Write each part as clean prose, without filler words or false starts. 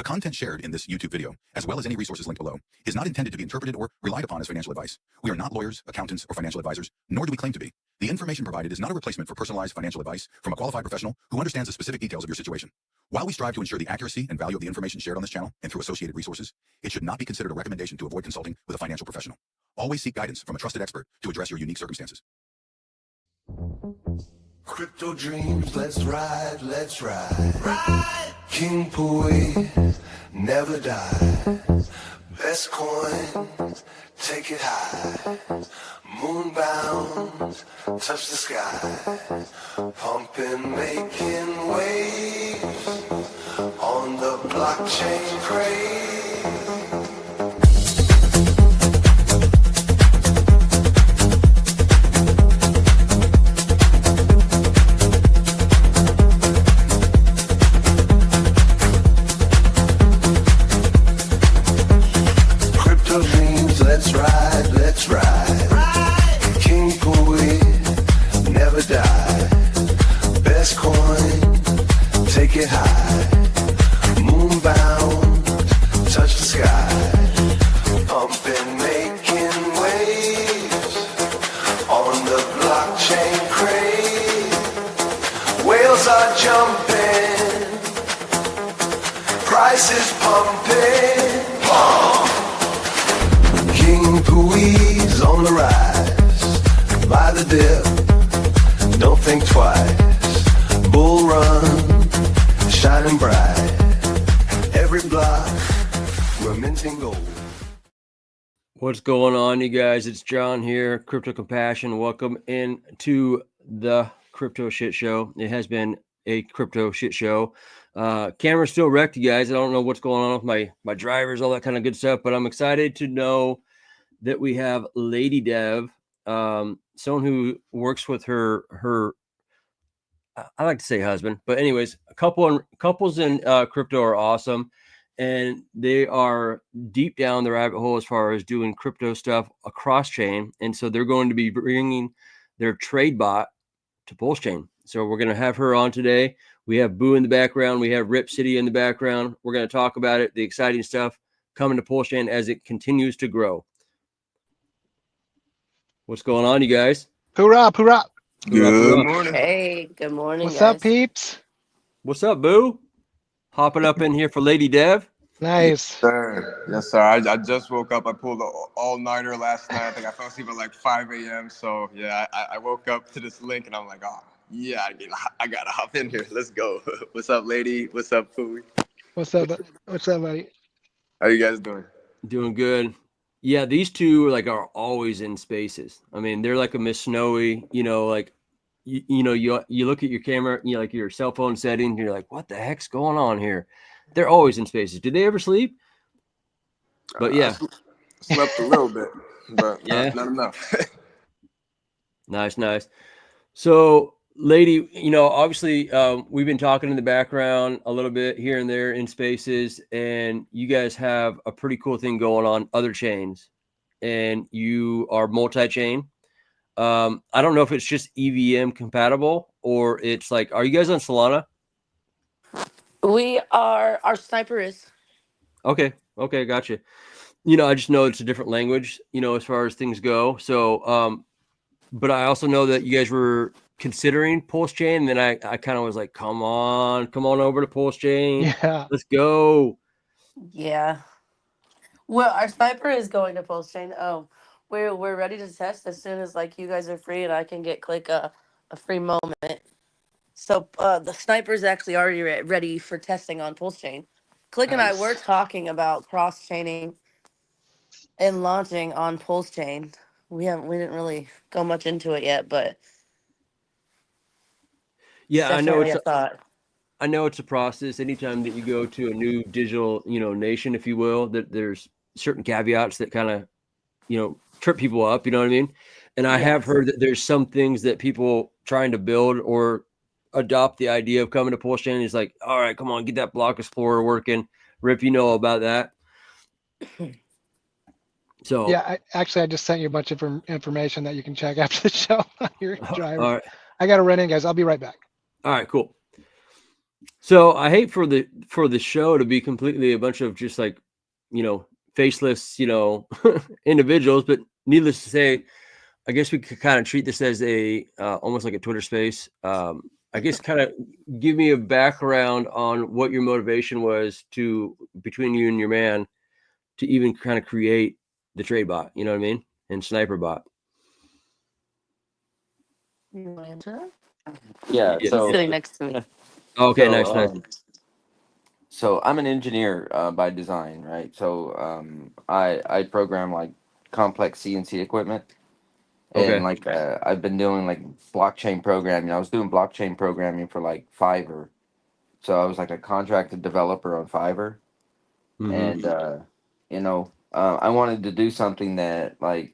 The content shared in this YouTube video, as well as any resources linked below, is not intended to be interpreted or relied upon as financial advice. We are not lawyers, accountants, or financial advisors, nor do we claim to be. The information provided is not a replacement for personalized financial advice from a qualified professional who understands the specific details of your situation. While we strive to ensure the accuracy and value of the information shared on this channel and through associated resources, it should not be considered a recommendation to avoid consulting with a financial professional. Always seek guidance from a trusted expert to address your unique circumstances. Crypto dreams, let's ride, let's ride. Ride! King Pui, never die. Best coins, take it high. Moon bound, touch the sky. Pumping, making waves on the blockchain craze. Let's ride, let's ride. King Pui, never die. Best coin, take it high. Moon bound, touch the sky. Pumping, making waves on the blockchain craze. Whales are jumping, prices pumping. King Pui's on the rise. Buy the dip, don't think twice. Bull run, shining bright. Every block, we're minting gold. What's going on, you guys? It's John here, Crypto Compassion. Welcome into the Crypto Shit Show. It has been a crypto shit show. Camera's still wrecked, you guys. I don't know what's going on with my drivers, all that kind of good stuff, but I'm excited to know that we have Lady Dev, someone who works with her I like to say husband, but anyways, couples in crypto are awesome, and they are deep down the rabbit hole as far as doing crypto stuff across chain, and so they're going to be bringing their trade bot to Pulsechain. So we're going to have her on today. We have Boo in the background. We have AJRipCity in the background. We're going to talk about it, the exciting stuff coming to Pulsechain as it continues to grow. What's going on, you guys? Hoorah, hoorah. Good morning. Hey, good morning, What's guys. up, peeps? What's up, Boo? Hopping up in here for Lady Dev. Nice. Yes, sir. Yes, sir. I just woke up. I pulled an all-nighter last night. I think I fell asleep at like 5 a.m. So, yeah, I woke up to this link, and I'm like, oh, yeah, I got to hop in here. Let's go. What's up, lady? What's up, Pooey? What's up? What's up, buddy? How you guys doing? Doing good. Yeah, these two are always in spaces. I mean, they're like a Miss Snowy, you look at your camera, like your cell phone settings, you're like, what the heck's going on here? They're always in spaces. Do they ever sleep? But yeah. I slept a little bit, but yeah, not enough. Nice. So, lady, obviously we've been talking in the background a little bit here and there in spaces, and you guys have a pretty cool thing going on other chains, and you are multi-chain. I don't know if it's just EVM compatible or it's like, are you guys on Solana? We are, our sniper is. Okay, gotcha. I just know it's a different language, as far as things go. So, but I also know that you guys were considering Pulsechain, and then I kind of was like, come on over to Pulsechain. Yeah. Let's go. Yeah. Well, our sniper is going to Pulsechain. Oh, we're ready to test as soon as you guys are free and I can click a free moment. So the sniper is actually already ready for testing on Pulsechain. Click and I were talking about cross chaining and launching on Pulsechain. We didn't really go much into it yet, but yeah, I know it's a process. Anytime that you go to a new digital, nation, if you will, that there's certain caveats that kind of, trip people up, you know what I mean? And I have heard that there's some things that people trying to build or adopt the idea of coming to Pulsechain is like, all right, come on, get that block explorer working. Rip, you know about that. So yeah, I just sent you a bunch of information that you can check after the show on your driver. All right. I got to run in, guys. I'll be right back. All right, cool. So I hate for the show to be completely a bunch of just like, faceless, individuals. But needless to say, I guess we could kind of treat this as a almost like a Twitter space. I guess kind of give me a background on what your motivation was to between you and your man to even kind of create the trade bot. You know what I mean? And sniper bot. You want to answer that? Yeah. Yeah. He's So sitting next to me. Okay. so Nice. Nice. so I'm an engineer by design, right? So I program like complex CNC equipment, and Okay. like I've been doing like blockchain programming. I was doing blockchain programming for like Fiverr, so I was like a contracted developer on Fiverr, Mm-hmm. and I wanted to do something that like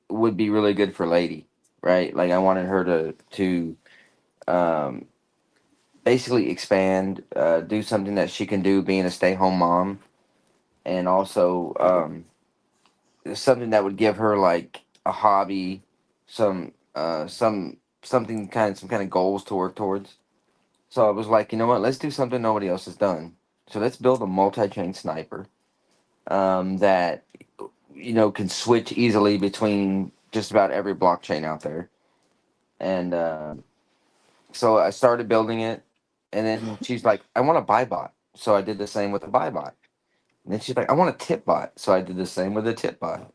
would be really good for Lady, right? Like I wanted her to um, basically expand, do something that she can do being a stay home mom, and also something that would give her like a hobby, some kind of goals to work towards. So I was like, you know what? Let's do something nobody else has done. So let's build a multi-chain sniper that can switch easily between just about every blockchain out there. And so I started building it, and then she's like, I want a buy bot. So I did the same with the buy bot. And then she's like, I want a tip bot. So I did the same with the tip bot.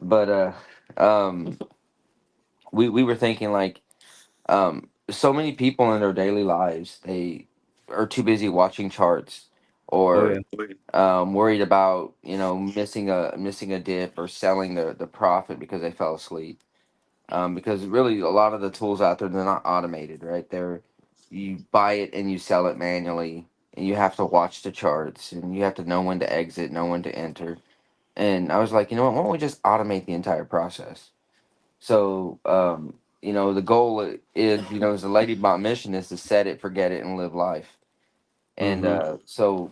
But we were thinking like, so many people in their daily lives, they are too busy watching charts Oh yeah. or worried about missing a dip or selling the profit because they fell asleep. Because really a lot of the tools out there, they're not automated, right? You buy it and you sell it manually, and you have to watch the charts and you have to know when to exit, know when to enter. And I was like, you know what, why don't we just automate the entire process? So the goal is, as the Lady Bot mission is to set it, forget it, and live life. And Mm-hmm. so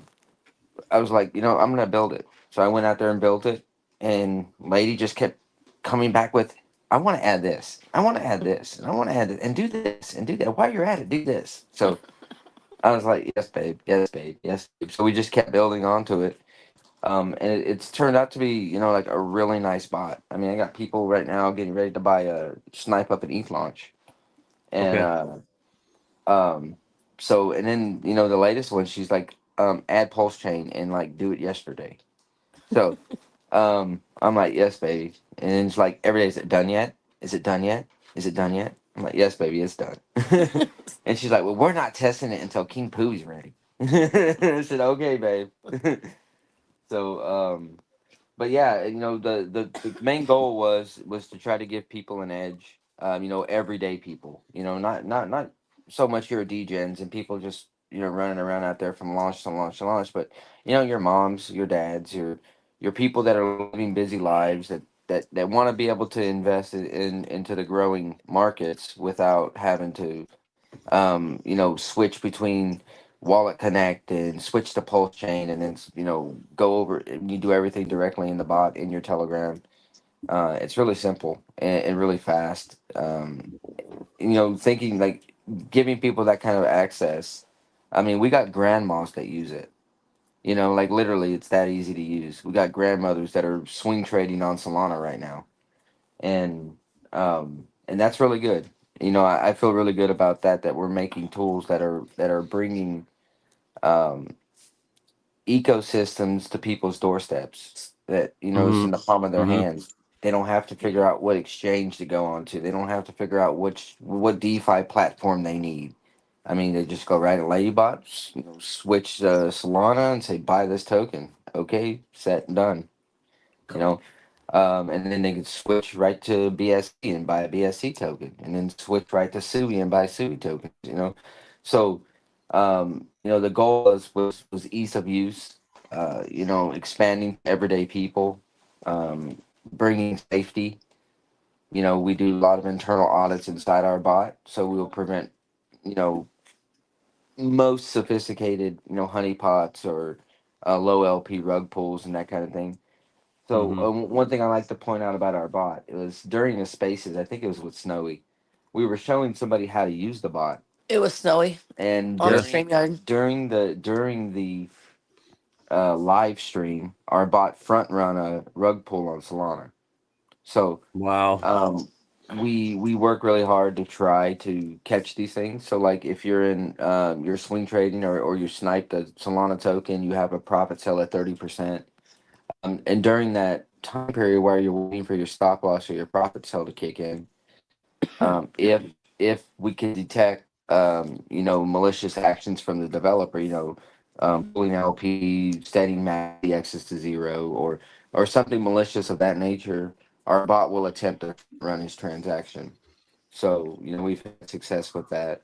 I was like, I'm gonna build it. So I went out there and built it, and Lady just kept coming back with, I want to add this, I want to add this, and I want to add it, and do this, and do that. While you're at it, do this. So I was like, yes, babe, yes, babe, yes, babe. So we just kept building onto it, and it's turned out to be, like a really nice bot. I mean, I got people right now getting ready to buy a Snipe Up and ETH launch, and Okay. um, so and then the latest one, she's like, add Pulsechain and like do it yesterday. So I'm like, yes, baby. And then it's like every day, is it done yet? Is it done yet? Is it done yet? I'm like, yes, baby, it's done. And she's like, well, we're not testing it until King Poo's ready. I said, okay, babe. So but yeah, the main goal was to try to give people an edge. Everyday people. Not so much your degens and people just running around out there from launch to launch to launch, but your moms, your dads, your people that are living busy lives that want to be able to invest into the growing markets without having to switch between Wallet Connect and switch to Pulse Chain, and then go over and you do everything directly in the bot in your Telegram. It's really simple and really fast. Thinking like giving people that kind of access. I mean, we got grandmas that use it. Like literally, it's that easy to use. We got grandmothers that are swing trading on Solana right now, and that's really good. I feel really good about that. That we're making tools that are bringing um, ecosystems to people's doorsteps. That it's Mm-hmm. in the palm of their Mm-hmm. hands. They don't have to figure out what exchange to go on to. They don't have to figure out what DeFi platform they need. I mean, they just go right at Ladybots, switch Solana and say buy this token. Okay, set, done. You know, and then they could switch right to BSC and buy a BSC token, and then switch right to Sui and buy Sui tokens. So the goal was ease of use. Expanding to everyday people, bringing safety. We do a lot of internal audits inside our bot, so we will prevent you know most sophisticated honeypots or low LP rug pulls and that kind of thing. So Mm-hmm. one thing I like to point out about our bot, it was during the spaces, I think it was with Snowy, we were showing somebody how to use the bot, It was snowy And on the Yeah. StreamYard. during the live stream, our bot front run a rug pull on Solana. So Wow. we work really hard to try to catch these things. So like if you're in your swing trading or you sniped a Solana token, you have a profit sell at 30%. And during that time period where you're waiting for your stop loss or your profit sell to kick in, if we can detect malicious actions from the developer, pulling LP, setting the X's to 0, or something malicious of that nature, our bot will attempt to run his transaction. So we've had success with that.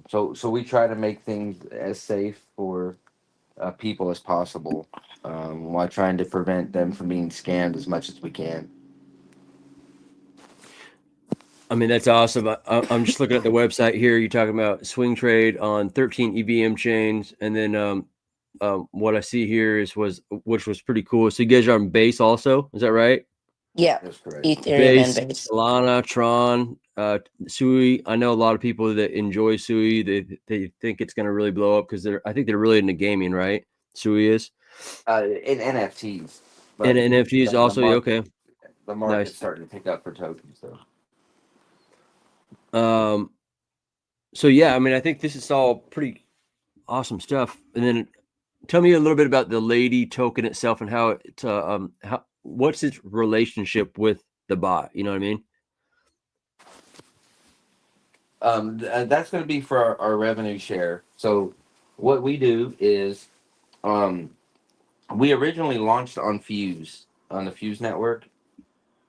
So we try to make things as safe for people as possible, while trying to prevent them from being scammed as much as we can. I mean, that's awesome. I'm just looking at the website here. You're talking about swing trade on 13 EVM chains, and then what I see here which was pretty cool. So you guys are on Base also, is that right? Yeah, That's correct. Ethereum and Base, Base. Solana, Tron, Sui. I know a lot of people that enjoy Sui. They think it's going to really blow up because I think they're really into gaming, right? Sui is. In NFTs, And but NFTs the also. market, Okay, the market's nice. starting to pick up for tokens, though. So yeah, I mean, I think this is all pretty awesome stuff. And then tell me a little bit about the Lady token itself and how what's its relationship with the bot? You know what I mean? That's going to be for our revenue share. So what we do is, we originally launched on the Fuse network,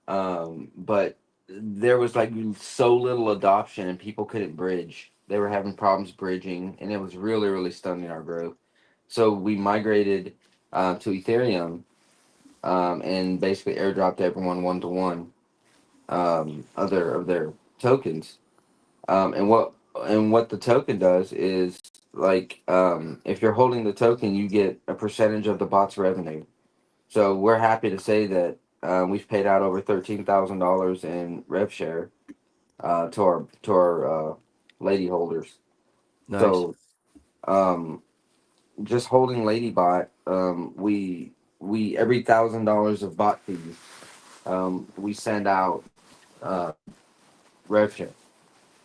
but there was like so little adoption and people couldn't bridge. They were having problems bridging, and it was really, really stunning our growth. So we migrated to Ethereum, and basically airdropped everyone 1-to-1 other of their tokens. And what the token does is, like, if you're holding the token, you get a percentage of the bot's revenue. So we're happy to say that we've paid out over $13,000 in rev share to our lady holders. Nice. So just holding Ladybot, we every $1,000 of bot fees, we send out rev share.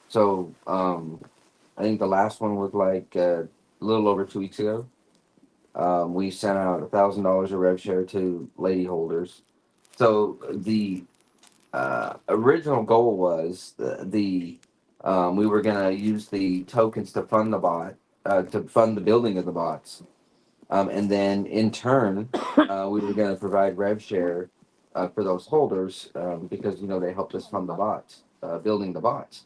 So I think the last one was like a little over 2 weeks ago. We sent out $1,000 of rev share to lady holders. So the original goal was we were gonna use the tokens to fund the bot, to fund the building of the bots, and then in turn, we were gonna provide rev share for those holders, because they helped us fund the bots, building the bots.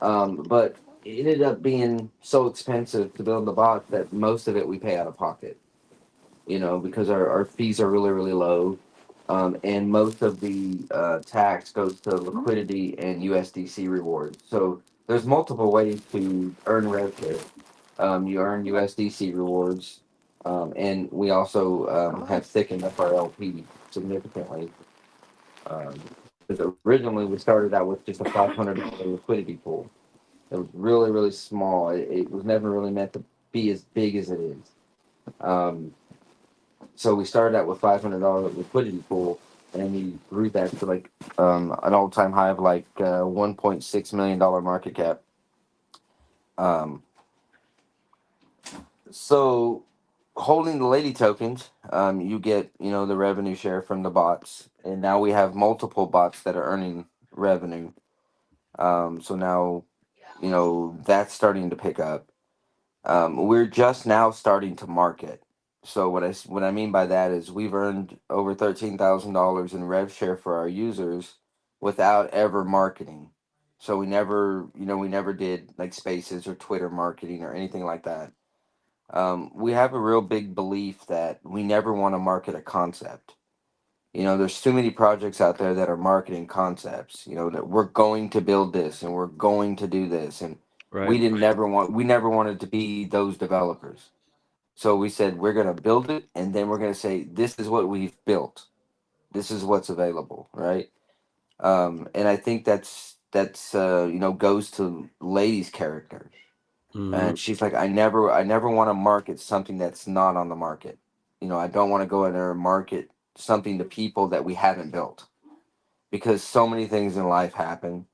But it ended up being so expensive to build the bot that most of it we pay out of pocket. Because our fees are really, really low. And most of the tax goes to liquidity and USDC rewards. So there's multiple ways to earn rev share. You earn USDC rewards, and we also have thickened up our LP significantly. Because originally we started out with just a $500 liquidity pool. It was really, really small. It was never really meant to be as big as it is. So we started out with $500 liquidity pool, and we grew that to like an all-time high of like $1.6 million market cap. So holding the lady tokens, you get the revenue share from the bots, and now we have multiple bots that are earning revenue. So now that's starting to pick up. We're just now starting to market. So what I mean by that is we've earned over $13,000 in rev share for our users without ever marketing. So we never did like spaces or Twitter marketing or anything like that. We have a real big belief that we never want to market a concept. There's too many projects out there that are marketing concepts, that we're going to build this and we're going to do this. And Right. we never wanted to be those developers. So we said, we're going to build it, and then we're going to say, this is what we've built. This is what's available. Right. And I think that's that's goes to Lady's character. Mhm. And she's like, I never want to market something that's not on the market. I don't want to go in there and market something to people that we haven't built, because so many things in life happen.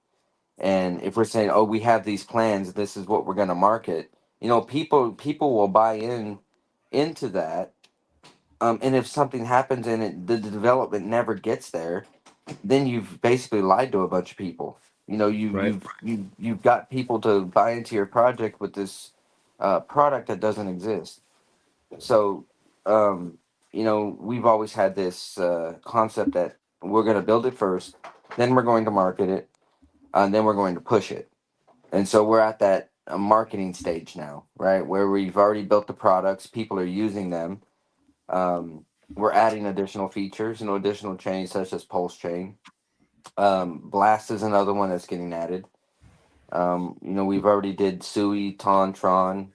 And if we're saying, oh, we have these plans, this is what we're going to market, people will buy into that. And if something happens and the development never gets there, then you've basically lied to a bunch of people. Right. You've got people to buy into your project with this product that doesn't exist. So, we've always had this concept that we're going to build it first, then we're going to market it, and then we're going to push it. And so we're at that marketing stage now, right? Where we've already built the products, people are using them. Um, we're adding additional features, additional chains such as Pulsechain. Blast is another one that's getting added. We've already did Sui, Tron,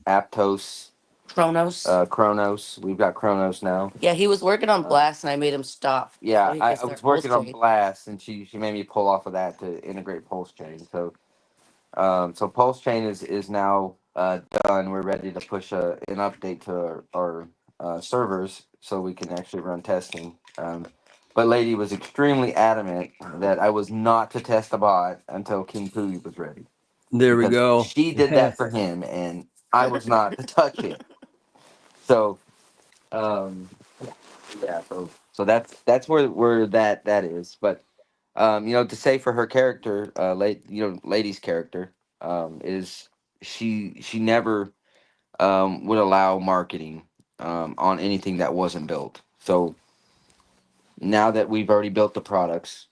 Aptos, Kronos. Chronos. We've got Chronos now. Yeah, he was working on Uh, Blast and I made him stop so yeah, he I, could I was start working on Pulsechain. Blast, and she made me pull off of that to integrate Pulsechain. So Pulsechain is now done. We're ready to push an update to our servers so we can actually run testing. But Lady was extremely adamant that I was not to test the bot until King Pooey was ready, There we because go. she did that for him and I was not to touch it. So um, yeah, so that's where that is. But to say for her character, Lady's character, is she never would allow marketing on anything that wasn't built. So now that we've already built the products,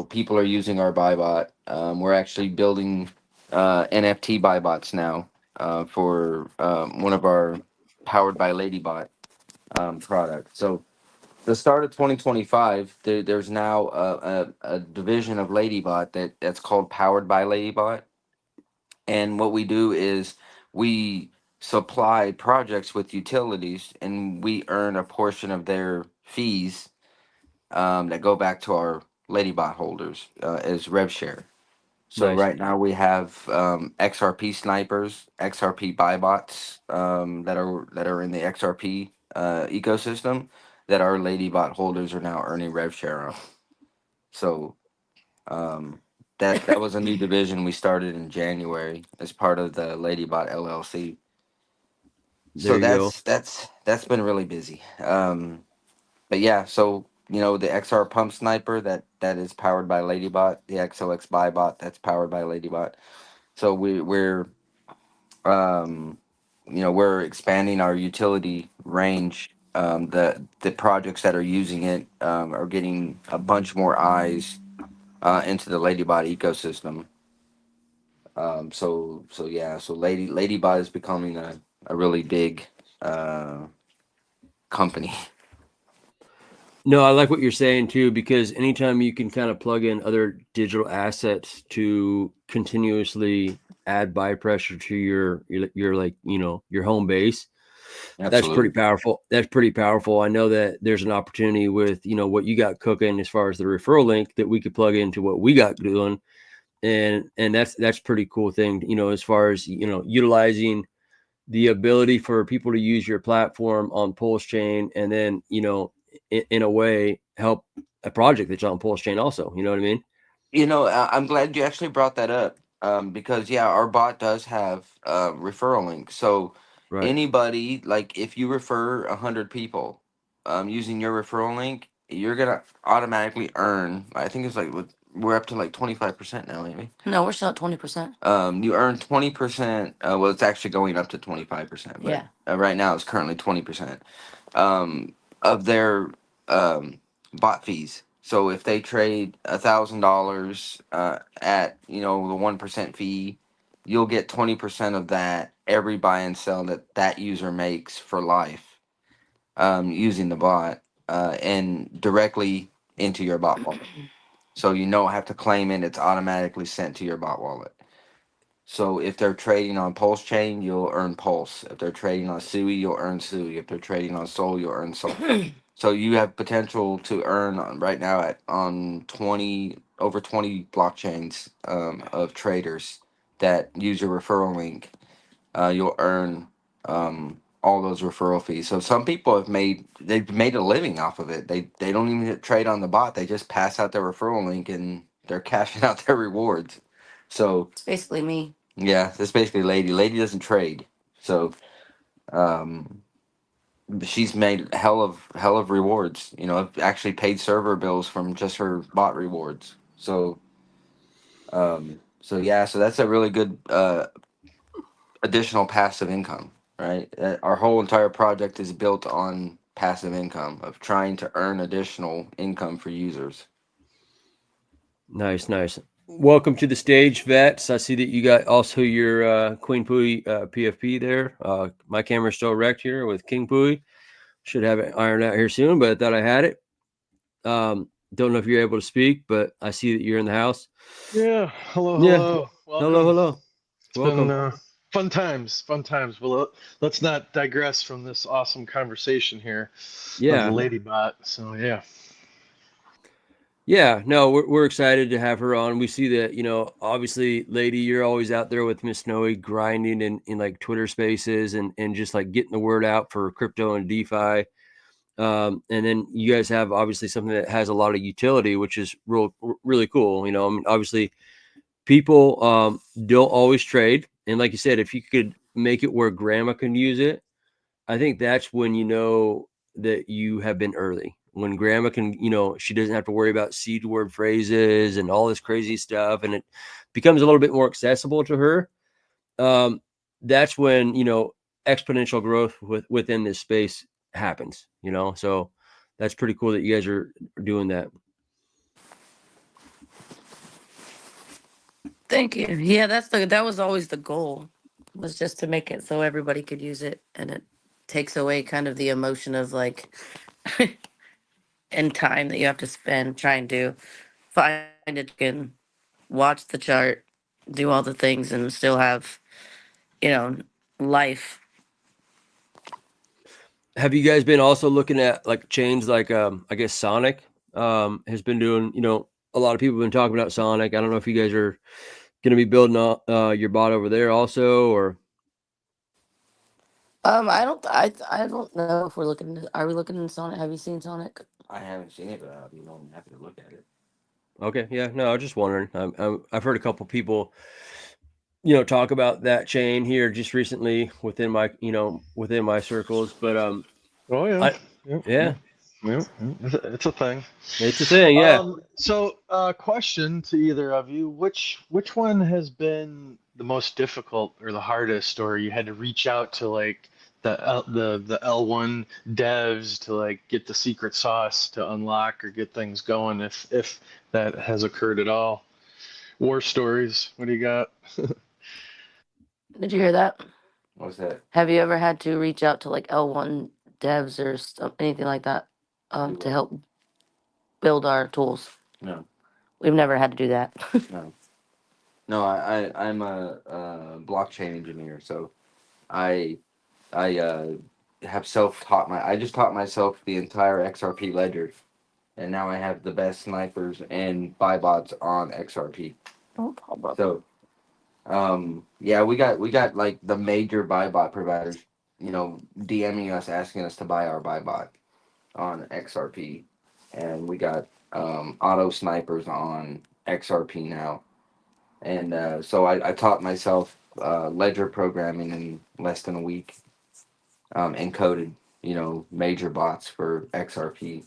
people are using our buy bot. We're actually building NFT buy bots now for one of our powered by Ladybot products. So the start of 2025, there's now a division of Ladybot that's called Powered by Ladybot. And what we do is we supply projects with utilities, and we earn a portion of their fees that go back to our Ladybot holders as rev share. So Nice. right now we have XRP snipers, XRP buy bots that are in the XRP ecosystem that our Ladybot holders are now earning rev share on. So um, that was a new division we started in January as part of the Ladybot LLC. There So you go. that's been really busy. But yeah, so the XR pump sniper that is powered by Ladybot, the XOX buy bot that's powered by Ladybot. So um, we're expanding our utility range. The projects that are using it are getting a bunch more eyes into the Ladybot ecosystem. So yeah, so Ladybot is becoming a really big uh, company. No, I like what you're saying too, because anytime you can kind of plug in other digital assets to continuously add buy pressure to your like, your home base, that's pretty Absolutely. powerful. That's pretty powerful. I know that there's an opportunity with, what you got cooking as far as the referral link that we could plug into what we got doing. And that's pretty cool thing, as far as, utilizing the ability for people to use your platform on Pulse Chain, and then, in a way help a project that's on Pulse Chain also. You know what I mean? I'm glad you actually brought that up, because yeah, our bot does have referral links. So Right. anybody, like if you refer 100 people using your referral link, you're gonna automatically earn. I think it's like we're up to like 25% now, maybe. No, we're still at 20%. You earn 20%. Well, it's actually going up to 25%, but Yeah. right now it's currently 20% of their bot fees. So if they trade $1,000 at the 1% fee, you'll get 20% of that every buy and sell that user makes for life, using the bot and directly into your bot wallet. So you don't have to claim it; it's automatically sent to your bot wallet. So if they're trading on Pulsechain, you'll earn Pulse. If they're trading on Sui, you'll earn Sui. If they're trading on Sol, you'll earn Sol. So you have potential to earn right now at on 20 over 20 blockchains of traders that use your referral link. You'll earn all those referral fees. So some people they've made a living off of it. They don't even trade on the bot. They just pass out their referral link and they're cashing out their rewards. So It's basically me. yeah, that's basically Lady. Lady doesn't trade. So um she's made hell of rewards. You know, actually paid server bills from just her bot rewards. So yeah, so that's a really good additional passive income, right? Our whole entire project is built on passive income of trying to earn additional income for users. Nice, nice. Welcome to the stage, Vets. I see that you got also your Queen Pui PFP there. My camera's still wrecked here with King Pui. Should have it ironed out here soon, but I thought I had it. Don't know if you're able to speak, but I see that you're in the house. Yeah. Hello. Yeah. Hello. Welcome. Hello. It's Welcome. been fun times. Fun times. Well, let's not digress from this awesome conversation here. Yeah. Of the Ladybot. So yeah. Yeah, no, we're excited to have her on. We see that, you know, obviously, Lady, you're always out there with Miss Snowy grinding in like Twitter spaces and just like getting the word out for crypto and DeFi. And then you guys have obviously something that has a lot of utility, which is really cool. You know, I mean, obviously, people don't always trade, and like you said, if you could make it where grandma can use it, I think that's when you know that you have been early. When grandma can, you know, she doesn't have to worry about seed word phrases and all this crazy stuff, and it becomes a little bit more accessible to her. That's when, you know, exponential growth within this space happens, you know. So that's pretty cool that you guys are doing that. Thank you. Yeah, that was always the goal, was just to make it so everybody could use it, and it takes away kind of the emotion of like and time that you have to spend trying to find it and watch the chart, do all the things, and still have, you know, life. Have you guys been also looking at like chains like I guess Sonic has been doing, you know, a lot of people have been talking about Sonic. I don't know if you guys are going to be building your bot over there also, or I don't know if we're looking. Are we looking in Sonic? Have you seen Sonic? I haven't seen it, but I'm happy to look at it. okay, yeah, no, I was just wondering. I've heard a couple people, you know, talk about that chain here just recently within my, you know, within my circles, but Oh yeah. I Yep, yeah, yep. It's a thing. it's a thing, yeah. So, question to either of you: which one has been the most difficult or the hardest, or you had to reach out to like the L1 devs to like get the secret sauce to unlock or get things going, if that has occurred at all? War stories. What do you got? Did you hear that? What's that? Have you ever had to reach out to like L1 devs or anything like that to help build our tools? No, We've never had to do that. no, no. I'm a blockchain engineer, so I have self-taught I just taught myself the entire XRP ledger, and now I have the best snipers and buy bots on XRP. No problem. So yeah, we got like the major buy bot providers, you know, DMing us asking us to buy our buy bot on XRP, and we got auto snipers on XRP now. And so I taught myself ledger programming in less than a week, and coded, you know, major bots for XRP.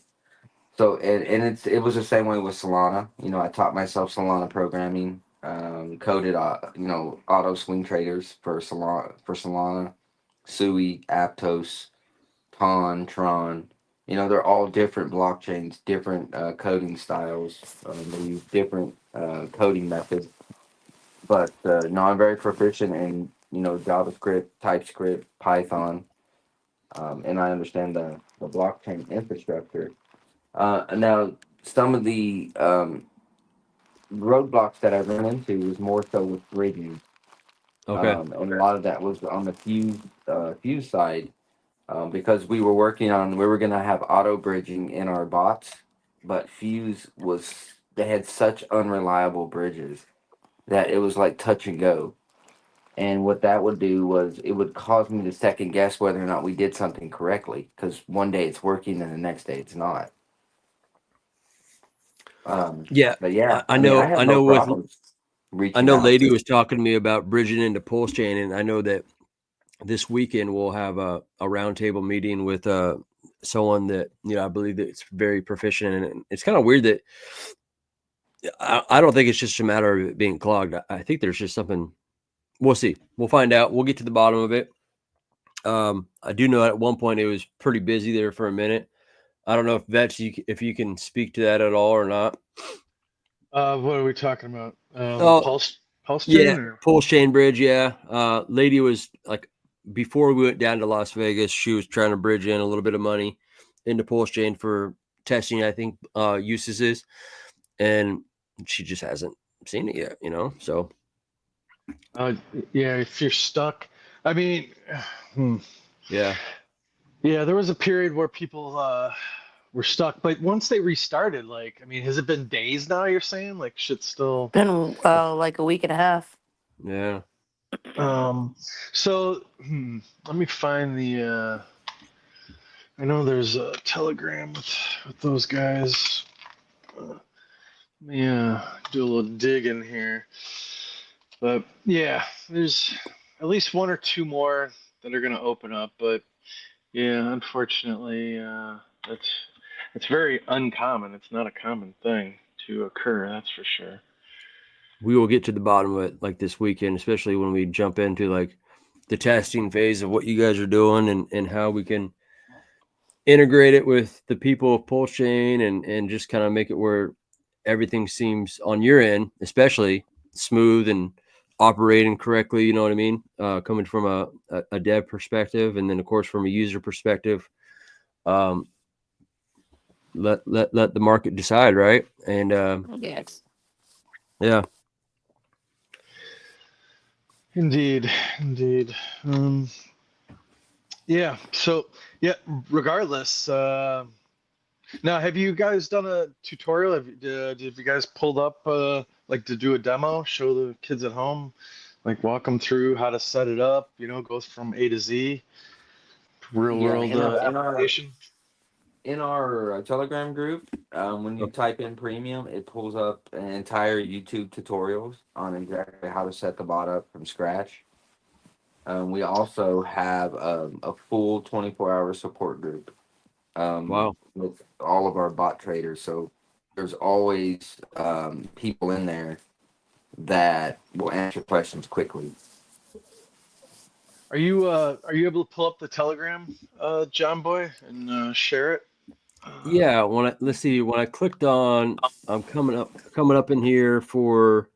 So and it was the same way with Solana. You know, I taught myself Solana programming, coded you know, auto swing traders for Solana, Sui, Aptos, Pawn, Tron. You know, they're all different blockchains, different coding styles. They use different coding methods. But no, I'm very proficient in, you know, JavaScript, TypeScript, Python, and I understand the blockchain infrastructure. Now, some of the roadblocks that I ran into was more so with rigging. Okay. And a lot of that was on the fuse side, because we were going to have auto bridging in our bots, but they had such unreliable bridges that it was like touch and go. And what that would do was it would cause me to second guess whether or not we did something correctly, because one day it's working and the next day it's not. Yeah. But yeah, I mean, I know. have I no know. problems I reaching know. out Lady to. was talking to me about bridging into Pulsechain, and I know that this weekend we'll have a roundtable meeting with someone that I believe that it's very proficient in. And it's kind of weird that I don't think it's just a matter of it being clogged. I think there's just something. We'll see. We'll find out. We'll get to the bottom of it. I do know at one point it was pretty busy there for a minute. I don't know if you can speak to that at all or not. What are we talking about? Oh, Pulse yeah, chain or? Pulsechain bridge. Yeah, lady was like before we went down to Las Vegas, she was trying to bridge in a little bit of money into Pulsechain for testing. I think uses, and she just hasn't seen it yet. So Yeah, if you're stuck, I mean, yeah. yeah, there was a period where people were stuck, but once they restarted, like, I mean, has it been days now? You're saying like shit's still. Been like a week and a half. Yeah. So let me find the. I know there's a Telegram with those guys. Let me do a little digging here. But yeah, there's at least one or two more that are gonna open up. But yeah, unfortunately, it's very uncommon. It's not a common thing to occur. That's for sure. We will get to the bottom of it like this weekend, especially when we jump into like the testing phase of what you guys are doing and how we can integrate it with the people of Pulsechain and just kind of make it where everything seems on your end, especially smooth and operating correctly. You know what I mean? Coming from a dev perspective, and then of course from a user perspective, let the market decide, right? And Yes. yeah. Indeed, indeed. Yeah. So yeah. Regardless. Now, have you guys done a tutorial? Have you guys pulled up like to do a demo, show the kids at home, like walk them through how to set it up? Goes from A to Z, real Yeah, world application. in our Telegram group, when you type in premium, it pulls up an entire YouTube tutorials on exactly how to set the bot up from scratch. We also have a full 24-hour support group Wow. with all of our bot traders. So there's always people in there that will answer questions quickly. Are you able to pull up the Telegram, John Boy, and share it? Yeah, let's see. When I clicked on, I'm coming up in here for.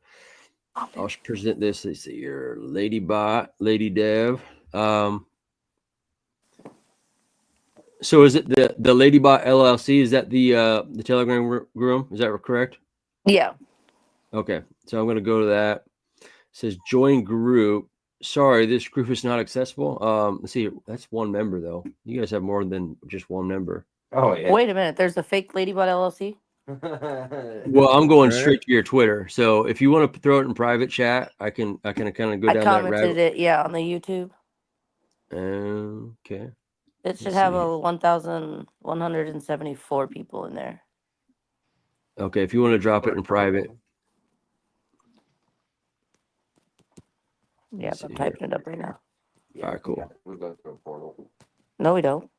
I'll present this. Let's see here, Lady Dev. So is it the Ladybot LLC? Is that the Telegram room? Is that correct? Yeah. Okay, so I'm going to go to that. It says join group. Sorry, this group is not accessible. Let's see. That's one member though. You guys have more than just one member. Oh yeah. Wait a minute. There's a fake Ladybot LLC. Well, I'm going Right. straight to your Twitter. So if you want to throw it in private chat, I can kind of go down that commented rabbit. it, yeah, on the YouTube. Okay. It should Let's have see. a 1,174 people in there. Okay, if you want to drop it in private. Yeah, Let's I'm see typing it up right now. All right, cool. We go through a portal. No, we don't.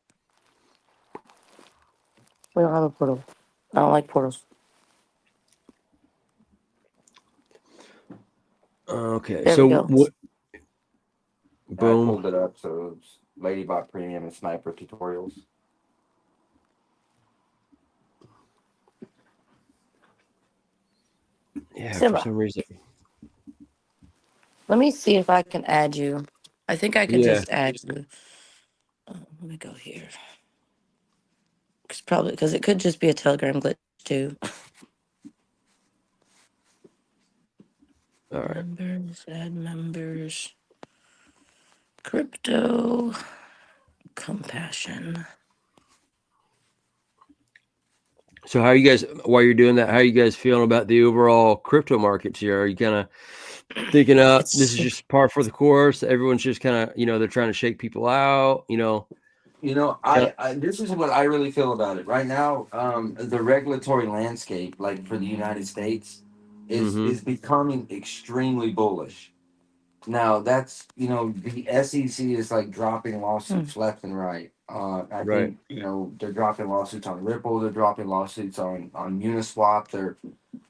We don't have a portal. I don't like portals. Okay, There so we go. what? I Boom. pulled it up, so it's Ladybot Premium and Sniper tutorials. Yeah, Simba. for some reason. Let me see if I can add you. I think I can Yeah. just add you. Let me go here. Because it could just be a Telegram glitch too. All right. Members, add members. Crypto compassion. So how are you guys, while you're doing that, how are you guys feeling about the overall crypto markets here? Are you kind of thinking this is just par for the course? Everyone's just kind of, they're trying to shake people out, I this is what I really feel about it right now. The regulatory landscape, like for the United States, is becoming extremely bullish. Now that's the SEC is like dropping lawsuits left and right. I Right. think they're dropping lawsuits on Ripple, they're dropping lawsuits on Uniswap. They're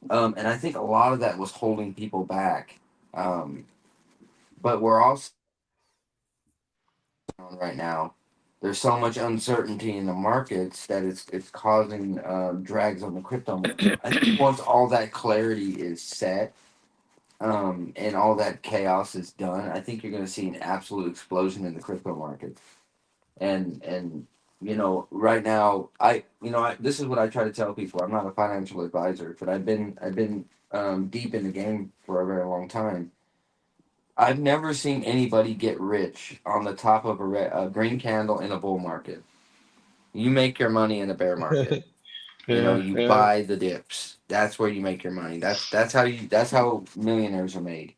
and I think a lot of that was holding people back. But we're also right now. There's so much uncertainty in the markets that it's causing drags on the crypto market. I think once all that clarity is set, and all that chaos is done, I think you're going to see an absolute explosion in the crypto market. And right now, this is what I try to tell people. I'm not a financial advisor, but I've been deep in the game for a very long time. I've never seen anybody get rich on the top of a green candle in a bull market. You make your money in a bear market. You buy the dips. That's where you make your money. That's how millionaires are made.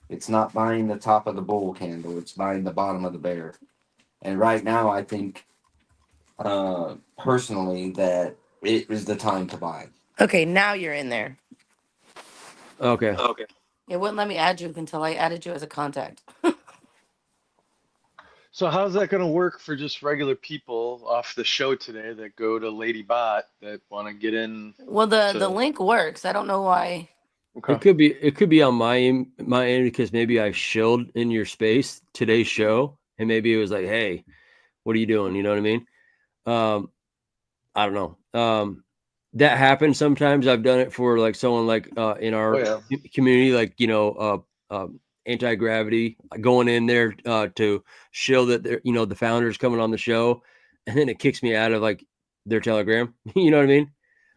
It's not buying the top of the bull candle. It's buying the bottom of the bear. And right now, I think personally that it is the time to buy. Okay, now you're in there. Okay. It wouldn't let me add you until I added you as a contact. So how's that going to work for just regular people off the show today that go to LadyBot that want to get in? Well, the link works. I don't know why. Okay. It could be on my end because maybe I shilled in your space today's show, and maybe it was like, hey, what are you doing? You know what I mean? I don't know. That happens sometimes. I've done it for like someone like in our community, like anti-gravity, going in there to shill that they're, the founder's coming on the show, and then it kicks me out of like their Telegram. You know what I mean?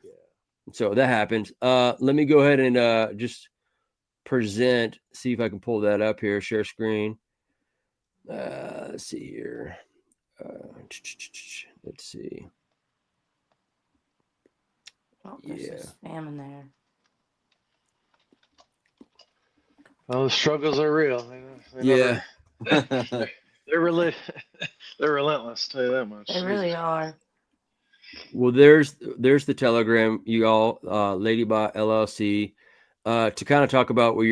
Yeah. So that happens. Let me go ahead and just present. See if I can pull that up here. Share screen. Let's see here. Let's see. Oh, there's some spam in there. Well, the struggles are real. Yeah. They're relentless. Tell you that much. They really are. Well, there's the Telegram, you all, Ladybot LLC, to kind of talk about what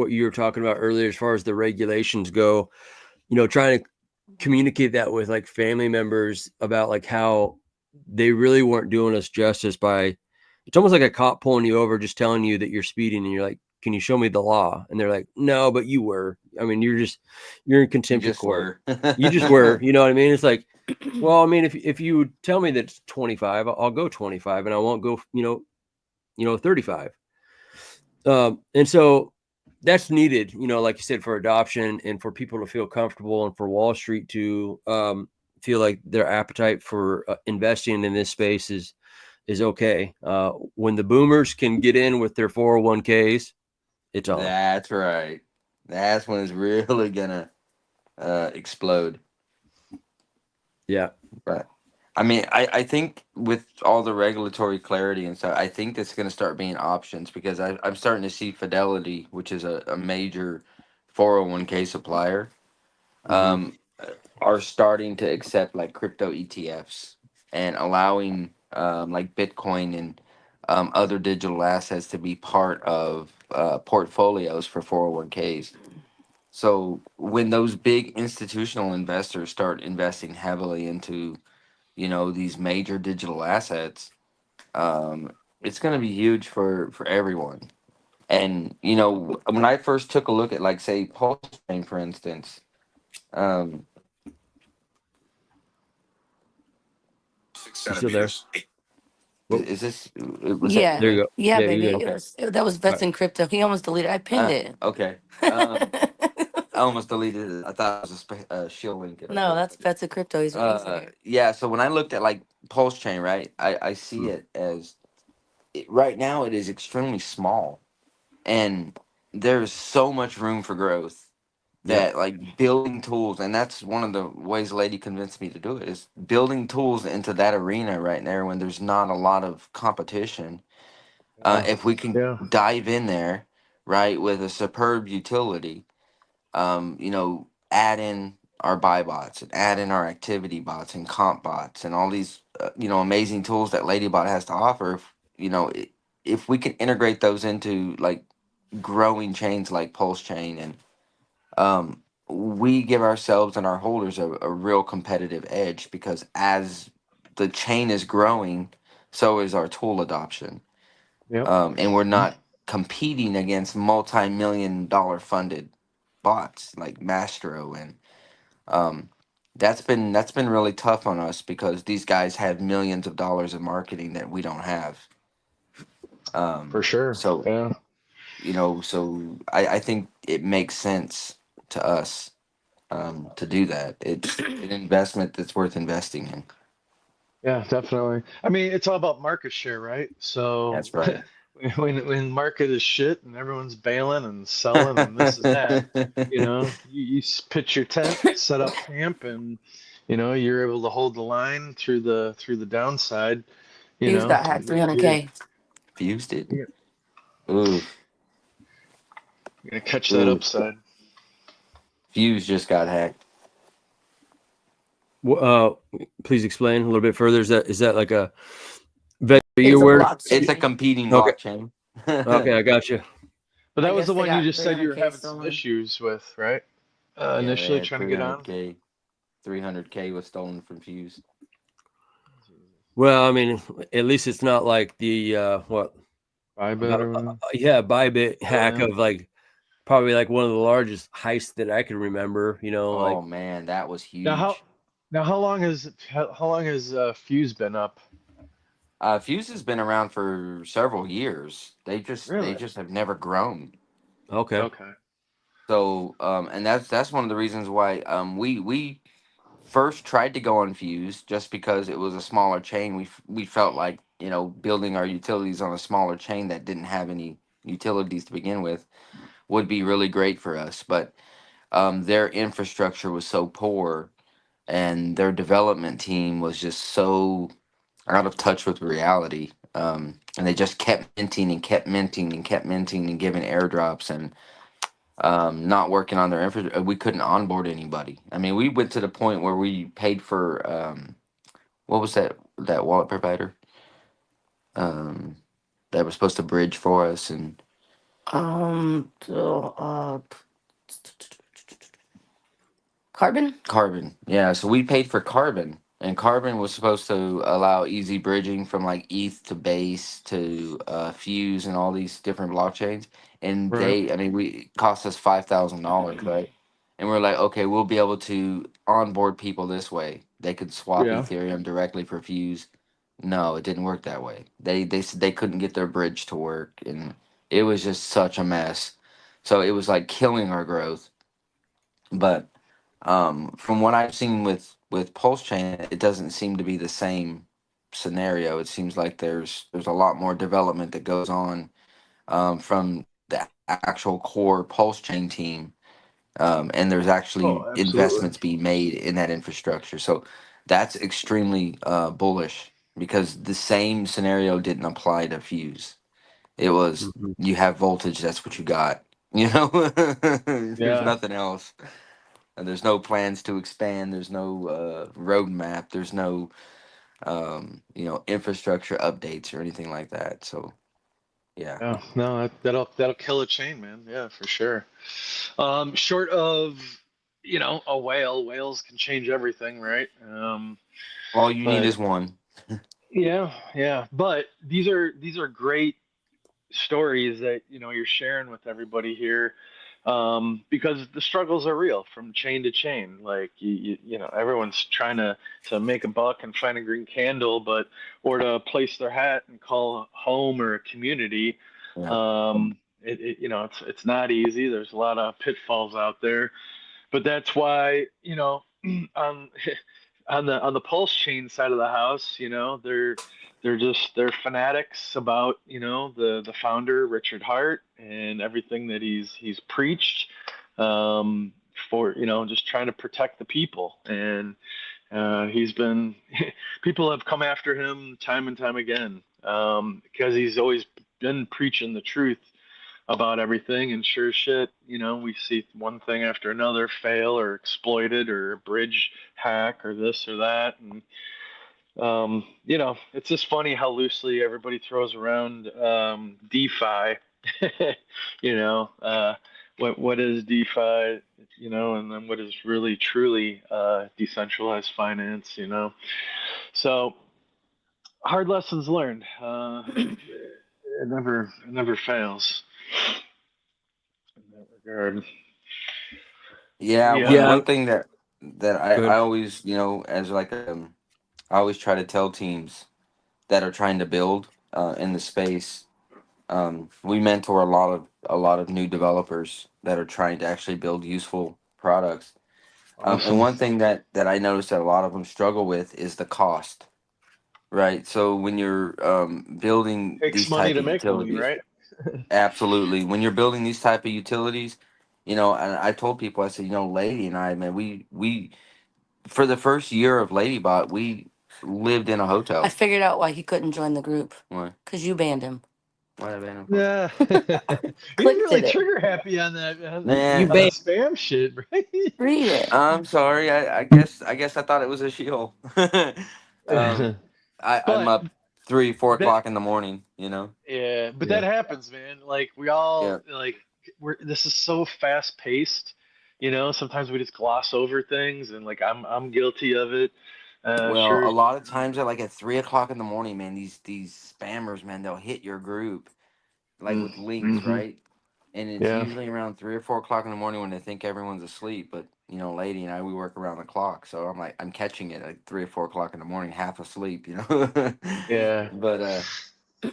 you were talking about earlier as far as the regulations go. Trying to communicate that with like family members about like how they really weren't doing us justice by. It's almost like a cop pulling you over, just telling you that you're speeding, and you're like, "Can you show me the law?" And they're like, "No, but you were. I mean, you're in contempt of court. You just were. You know what I mean?" It's like, well, I mean, if you tell me that it's 25, I'll go 25, and I won't go, 35. And so that's needed, like you said, for adoption and for people to feel comfortable, and for Wall Street to feel like their appetite for investing in this space is okay. When the boomers can get in with their 401ks, it's on. That's right. That's when it's really gonna explode. Yeah. But I mean, I think with all the regulatory clarity and stuff, I think it's going to start being options, because I'm starting to see Fidelity, which is a major 401k supplier, are starting to accept like crypto ETFs and allowing like Bitcoin and other digital assets to be part of portfolios for 401ks. So when those big institutional investors start investing heavily into these major digital assets, it's going to be huge for everyone. And when I first took a look at, like, say, Pulsechain, for instance, You still there? is this was Yeah. There you go. Yeah, baby. You That was Vets in Crypto. He almost deleted. I pinned it. Okay. I almost deleted it. I thought it was a shield link. No, that's Vets in Crypto. He's yeah. So when I looked at like Pulsechain, right, I see it as right now it is extremely small, and there's so much room for growth. that like building tools, and that's one of the ways Lady convinced me to do it, is building tools into that arena right there when there's not a lot of competition. If we can Yeah. dive in there, right, with a superb utility, add in our buy bots and add in our activity bots and comp bots and all these, amazing tools that Ladybot has to offer. If we can integrate those into like growing chains like Pulsechain, and we give ourselves and our holders a real competitive edge, because as the chain is growing, so is our tool adoption. Yep. And we're not competing against multi-million-dollar funded bots like Mastro, and that's been really tough on us because these guys have millions of dollars of marketing that we don't have. For sure. So Yeah. I think it makes sense to us to do that. It's an investment that's worth investing in. Yeah, definitely. I mean, it's all about market share, right? So That's right. when market is shit and everyone's bailing and selling and this and that, you pitch your tent, set up camp, and you're able to hold the line through the downside. Fuse got hacked And you're 300K. Fused it. you're Ooh, gonna catch that ooh. upside. Fuse just got hacked. Please explain a little bit further. Is that like a vet you're It's a aware? It's a blockchain. competing Okay. blockchain. Okay, I got you. But I that was guess the they one you got just said you were 300K having some stolen. issues with, right? Yeah, they Initially had trying to get on. 300K was stolen from Fuse. Well, I mean, at least it's not like the Bybit or whatever. Bybit hack Yeah. of like probably like one of the largest heists that I can remember. Oh man, that was huge. How long has Fuse been up? Fuse has been around for several years. They Really? just have never grown. Okay. Okay. So and that's one of the reasons why we first tried to go on Fuse, just because it was a smaller chain. We felt like building our utilities on a smaller chain that didn't have any utilities to begin with would be really great for us. But their infrastructure was so poor, and their development team was just so out of touch with reality. And they just kept minting and kept minting and kept minting and giving airdrops, and not working on their infrastructure. We couldn't onboard anybody. I mean, we went to the point where we paid for what was that wallet provider um, that was supposed to bridge for us, and So, Carbon? Carbon. Yeah, so we paid for Carbon, and Carbon was supposed to allow easy bridging from like ETH to Base to Fuse and all these different blockchains. And Right. I mean, we cost us $5,000, right? And we're like, okay, we'll be able to onboard people this way. They could swap Yeah. Ethereum directly for Fuse. No, it didn't work that way. They said they couldn't get their bridge to work, and it was just such a mess. So it was like killing our growth. But from what I've seen with Pulse Chain, it doesn't seem to be the same scenario. It seems like there's a lot more development that goes on from the actual core Pulse Chain team, and there's actually Oh, absolutely. investments being made in that infrastructure. So that's extremely bullish, because the same scenario didn't apply to Fuse. It was, Mhm. you have voltage, that's what you got. There's Yeah. nothing else. And there's no plans to expand. There's no roadmap. There's no infrastructure updates or anything like that. So yeah. Yeah. No, that'll kill a chain, man. Yeah, for sure. Short of a whale. Whales can change everything, right? All you need But is one. yeah, yeah. But these are great stories that you're sharing with everybody here, because the struggles are real from chain to chain. Like everyone's trying to make a buck and find a green candle, or to place their hat and call home or a community. Yeah. It's not easy. There's a lot of pitfalls out there, but that's why on on the Pulse Chain side of the house, they're fanatics about the founder Richard Hart and everything that he's preached, for just trying to protect the people. And he's been people have come after him time and time again, because he's always been preaching the truth about everything. And sure as shit, we see one thing after another fail or exploited or a bridge hack or this or that. And it's just funny how loosely everybody throws around DeFi. What is DeFi? And then what is really truly decentralized finance? So hard lessons learned. It never fails in that regard. Yeah, Yeah. one thing that Good. I always, as like I always try to tell teams that are trying to build in the space. We mentor a lot of new developers that are trying to actually build useful products. And Awesome. one thing that I noticed that a lot of them struggle with is the cost, right? So when you're building Takes these money type to of make money, utilities, right? absolutely. When you're building these type of utilities, and I told people, I said, Lady and I, man, we for the first year of Ladybot, we lived in a I hotel. figured out why he couldn't join the group. Why? Because you banned him. Why have I Yeah. You didn't Click really did it. trigger happy on that You Man, on the banned. spam shit, right? Read it. I'm sorry. I guess I thought it was a shield. um, I'm But up 3, 4 that o'clock in the morning. yeah, but Yeah. that happens, man. Like we all Yeah. this is so fast paced. Sometimes we just gloss over things, and like I'm guilty of it. Well, Sure. a lot of times at 3 o'clock in the morning, man, these spammers, man, they'll hit your group like with links, Mm-hmm. right? And it's Yeah. usually around 3 or 4 o'clock in the morning when they think everyone's asleep. But Lady and I, we work around the clock, so I'm catching it at 3 or 4 o'clock in the morning, half asleep. Yeah. But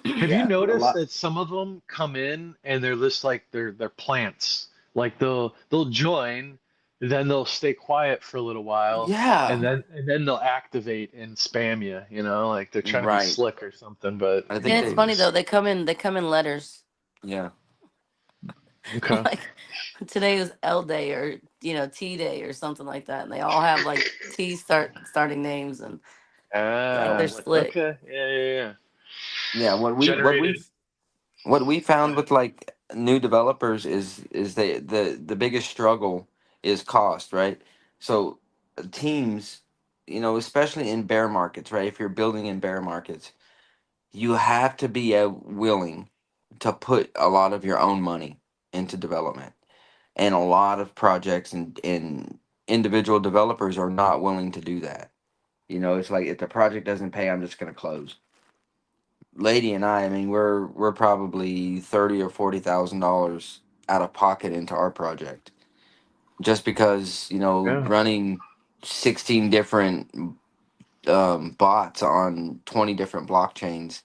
Have you yeah, a noticed lot. that some of them come in and they're just like they're plants? Like they'll join, then they'll stay quiet for a little while, Yeah, and then they'll activate and spam you. Like they're trying to be right. slick or something. But I think And it's they. funny though, they come in letters. Yeah. okay. Like today was L day or T day or something like that. And they all have like starting names and like they're Yeah. slick. Okay. Yeah. Yeah, Generated. what we Go found ahead. with like new developers is the biggest struggle is cost, right? So teams, especially in bear markets, right? If you're building in bear markets, you have to be willing to put a lot of your own money into development. And a lot of projects and individual developers are not willing to do that. It's like if the project doesn't pay, I'm just going to close. Lady and I mean, we're probably $30,000 or $40,000 out of pocket into our project, just because Yeah. running 16 different bots on 20 different blockchains.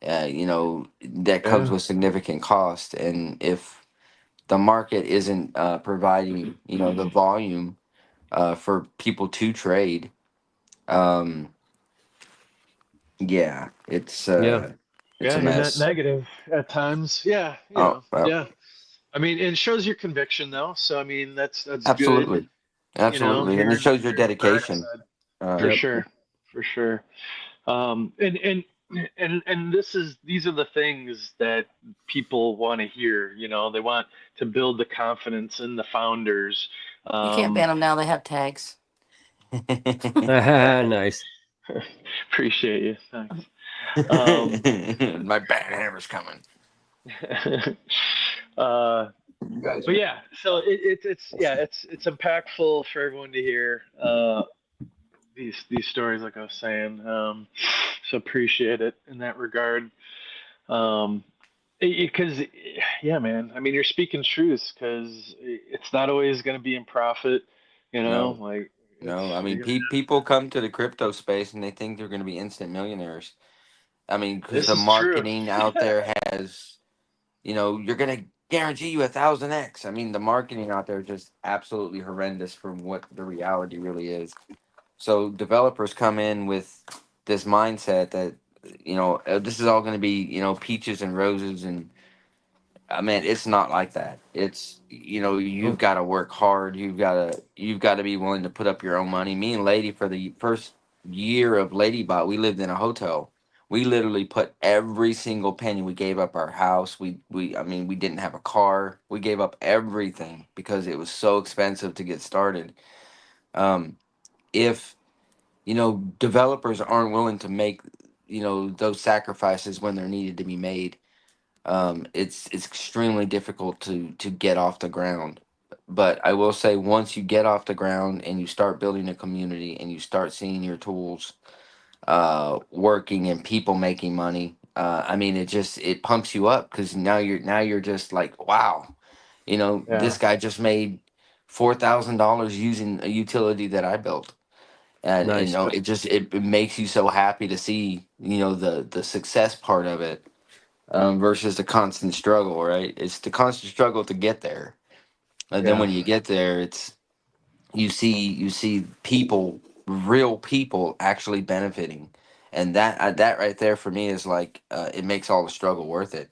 That comes Yeah. with significant cost, and if the market isn't providing the volume for people to trade, um, yeah, Yeah. it's Yeah. a You're net mess. negative at times. Yeah. Oh, well, Yeah. I mean, it shows your conviction though. So I mean, that's good. absolutely. Absolutely, and it Hearing should your the dark dedication. side. For Uh, Yep. sure, for sure. And these are the things that people want to hear. They want to build the confidence in the founders. You can't ban them now. They have tags. Nice. Appreciate you. Thanks. Um, My bad hammer's coming. uh, You guys but are. yeah, so it's impactful for everyone to hear these stories, like I was saying. So appreciate it in that regard. Um, because yeah, man, I mean, you're speaking truths because it's not always going to be in profit, No, like no. I mean, you're gonna people come to the crypto space and they think they're going to be instant millionaires. I mean, because this the is true. marketing out there has, you're going to guarantee you 1,000x. I mean, the marketing out there is just absolutely horrendous from what the reality really is. So developers come in with this mindset that, this is all going to be, peaches and roses, and I mean, it's not like that. It's, you know, you've got to work hard. You've got to be willing to put up your own money. Me and Lady, for the first year of Ladybot, we lived in a hotel. We literally put every single penny. We gave up our house. I mean, we didn't have a car. We gave up everything because it was so expensive to get started. Um, if, you know, developers aren't willing to make, you know, those sacrifices when they're needed to be made, it's extremely difficult to get off the ground. But I will say, once you get off the ground and you start building a community and you start seeing your tools working and people making money, I mean, it pumps you up, because now you're just like, wow, you know, Yeah. this guy just made $4,000 using a utility that I built. And you Nice. know, it makes you so happy to see, you know, the success part of it, versus the constant struggle, right? It's the constant struggle to get there. And then Yeah. when you get there, you see people, real people actually benefiting. And that right there for me is like, it makes all the struggle worth it.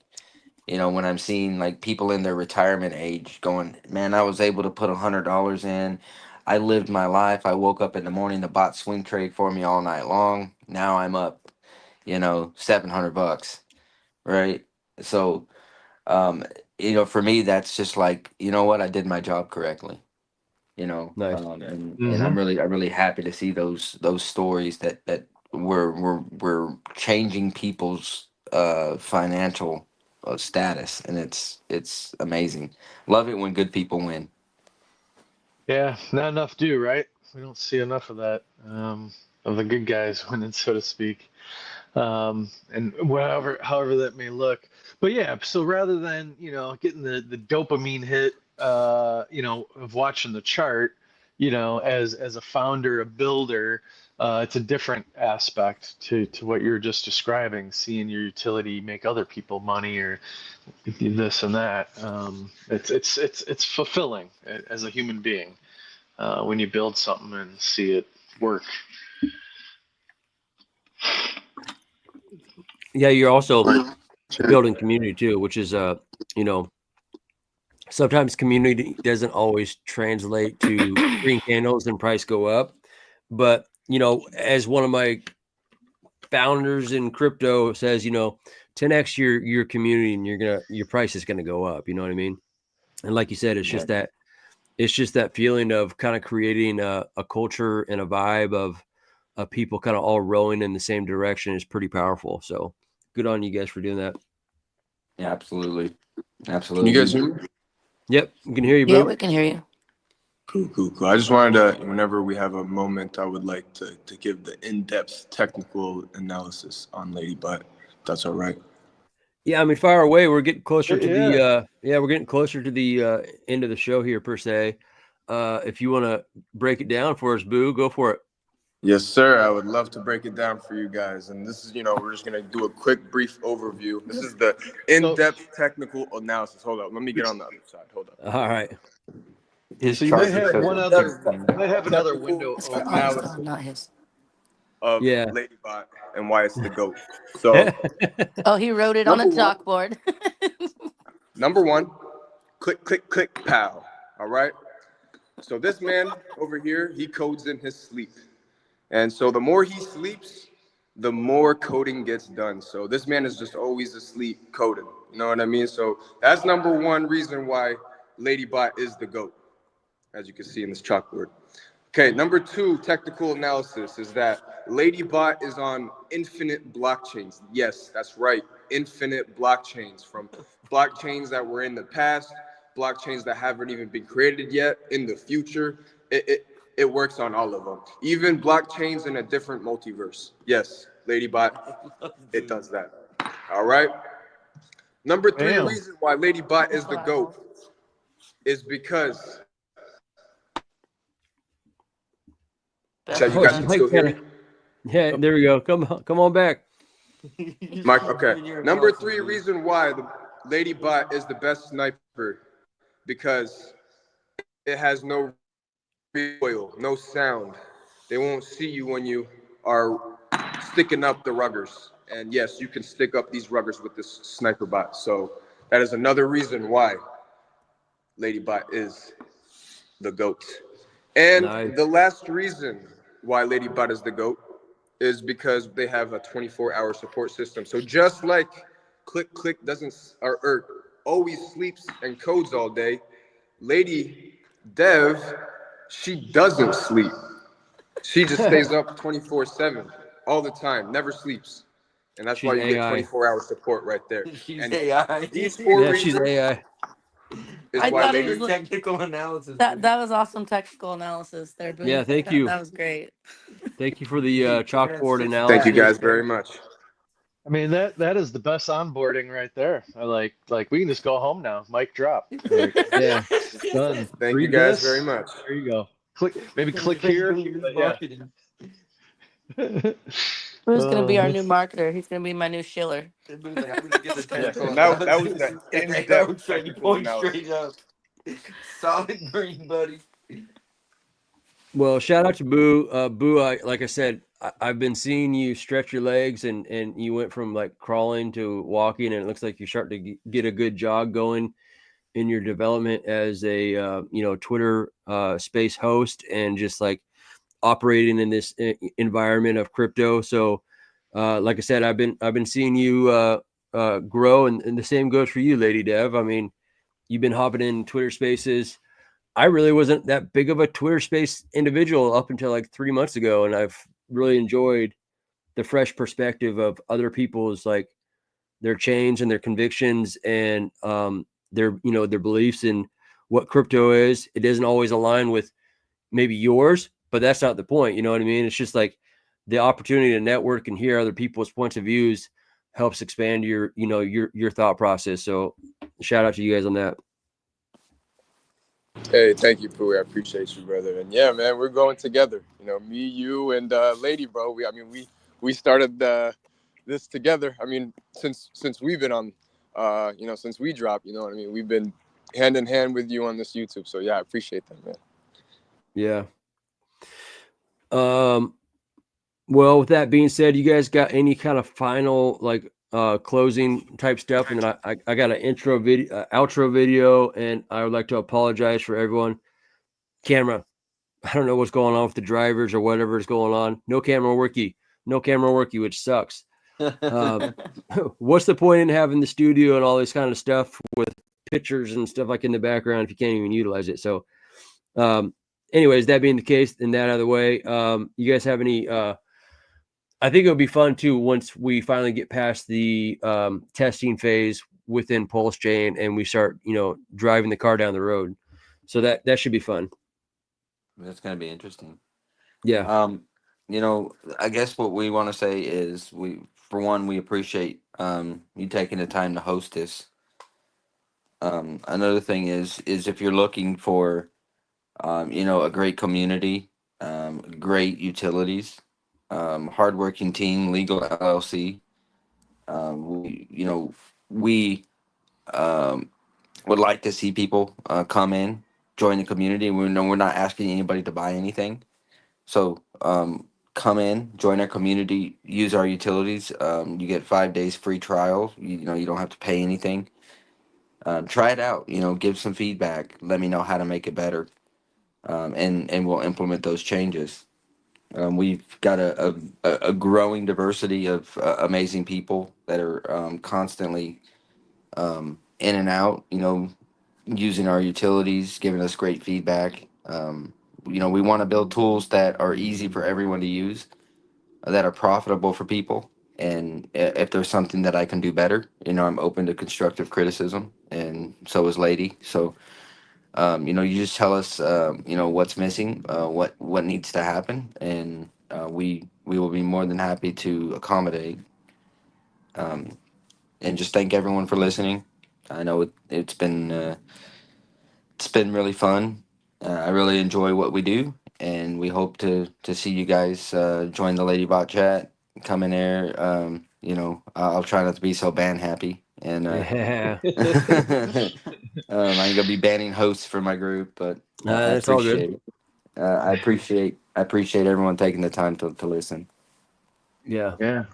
You know, when I'm seeing like people in their retirement age going, man, I was able to put $100 in. I lived my life. I woke up in the morning, the bot swing trade for me all night long. Now I'm up, you know, $700, right? So, um you know, for me, that's just like, you know what, I did my job correctly, you know. Nice. And Mm-hmm. I'm really happy to see those stories that we're changing people's financial status, and it's amazing. Love it when good people win. Yeah, not enough do, right? We don't see enough of that, of the good guys winning, so to speak. And however that may look. But yeah, so rather than, you know, getting the dopamine hit, you know, of watching the chart, you know, as a founder, a builder, it's a different aspect to what you're just describing, seeing your utility make other people money, or this and that. It's fulfilling as a human being, when you build something and see it work. Yeah, you're also building community too, which is you know, sometimes community doesn't always translate to green candles and price go up. But you know, as one of my founders in crypto says, you know, 10x your community and your price is gonna go up. You know what I mean? And like you said, Yeah, it's just that feeling of kind of creating a culture and a vibe of people kind of all rowing in the same direction is pretty powerful. So good on you guys for doing that. yeah, absolutely, Can you guys absolutely. hear me? Yep, we can hear you, Yeah, Boo. we can hear you. Cool, cool, cool. I just wanted to, whenever we have a moment, I would like to give the in-depth technical analysis on Ladybot. That's all right. Yeah, I mean, fire away. We're getting closer to Yeah. the we're getting closer to the end of the show here per se. If you want to break it down for us, Boo, go for it. Yes, sir. I would love to break it down for you guys. And this is, you know, we're just going to do a quick, brief overview. This is the So, in-depth technical analysis. Hold up. Let me get on the other side. Hold up. All right. His so you might chart just have says one it's other, 16. you might have another Technical window That's my open. mic's analysis on, not his. of Yeah. Ladybot and why it's the GOAT. So, Oh, he wrote it on a number one, chalkboard. number one, click, click, click, pow. All right. So this man over here, he codes in his sleep. And so the more he sleeps, the more coding gets done. So this man is just always asleep coding. You know what I mean? So that's number one reason why Ladybot is the GOAT, as you can see in this chalkboard. Okay, number two, technical analysis is that Ladybot is on infinite blockchains. Yes, that's right, infinite blockchains, from blockchains that were in the past, blockchains that haven't even been created yet, in the future. It works on all of them. Even blockchains in a different multiverse. Yes, Ladybot, it does that. All right. Number three Damn. reason why Ladybot is the GOAT is because, Beth Chat, you Oh, guys it's can left. still Mike hear kind me? of. Yeah, there we go. Come on back. Mike, okay. Number three reason why the Ladybot is the best sniper, because it has no recoil, no sound. They won't see you when you are sticking up the ruggers. And yes, you can stick up these ruggers with this sniper bot. So That is another reason why LadyBot is the GOAT. And Nice. the last reason why LadyBot is the GOAT is because they have a 24-hour support system. So just like Click doesn't or always sleeps and codes all day, Lady Dev, she doesn't sleep. She just stays up 24/7 all the time, never sleeps. And that's She's why you get AI. 24-hour support right there. She's And AI. these four Yeah, she's reasons AI. is I why thought he Lady was Technical analysis. that was awesome technical analysis there, Boo. Yeah, thank you. That was great. Thank you for the chalkboard Thank analysis. you guys very much. I mean, that is the best onboarding right there. I like we can just go home now. Mic drop. Like, Yeah. it's done. Thank you Read guys this. very much. There you go. Click here. But yeah. Boo's gonna be our new That's marketer. He's gonna be my new Schiller. And that was the in-depth technical analysis. Straight up. Solid green, buddy. Well, shout out to Boo. Boo, like I said, I've been seeing you stretch your legs, and you went from like crawling to walking, and it looks like you're starting to get a good jog going in your development as a Twitter space host, and just like operating in this environment of crypto. So, like I said, I've been seeing you grow, and the same goes for you, Lady Dev. I mean, you've been hopping in Twitter spaces. I really wasn't that big of a Twitter space individual up until like 3 months ago. And I've really enjoyed the fresh perspective of other people's, like, their chains and their convictions, and their beliefs in what crypto is. It doesn't always align with maybe yours, but that's not the point. You know what I mean? It's just like the opportunity to network and hear other people's points of views helps expand your thought process. So shout out to you guys on that. Hey, thank you, Pooh. I appreciate you, brother. And yeah, man, we're going together. You know, me, you, and Lady, bro. We started this together. I mean, since we've been on, since we dropped, you know what I mean. We've been hand in hand with you on this YouTube. So yeah, I appreciate that, man. Yeah. Well, with that being said, you guys got any kind of final like closing type stuff? And then I got an outro video, and I would like to apologize for everyone. Camera, I don't know what's going on with the drivers or whatever is going on. No camera worky, which sucks. What's the point in having the studio and all this kind of stuff with pictures and stuff like in the background if you can't even utilize it? So, anyways, that being the case, and that out of the way, you guys have any? I think it would be fun too once we finally get past the testing phase within Pulsechain and we start, driving the car down the road. So that should be fun. That's gonna be interesting. Yeah. I guess what we want to say is we appreciate you taking the time to host this. Another thing is if you're looking for a great community, great utilities, hardworking team, legal LLC. We would like to see people come in, join the community. We know we're not asking anybody to buy anything, so come in, join our community, use our utilities. You get 5 days free trial. You don't have to pay anything. Try it out. Give some feedback. Let me know how to make it better, and we'll implement those changes. We've got a growing diversity of amazing people that are constantly in and out, using our utilities, giving us great feedback. We want to build tools that are easy for everyone to use, that are profitable for people. And if there's something that I can do better, I'm open to constructive criticism, and so is Lady. So, you just tell us, what's missing, what needs to happen, and we will be more than happy to accommodate. And just thank everyone for listening. I know it's been really fun. I really enjoy what we do, and we hope to see you guys join the Ladybot chat. Come in there. I'll try not to be so ban happy, and Yeah. I'm gonna be banning hosts for my group, but I That's all good. appreciate it. I appreciate everyone taking the time to listen. Yeah. yeah.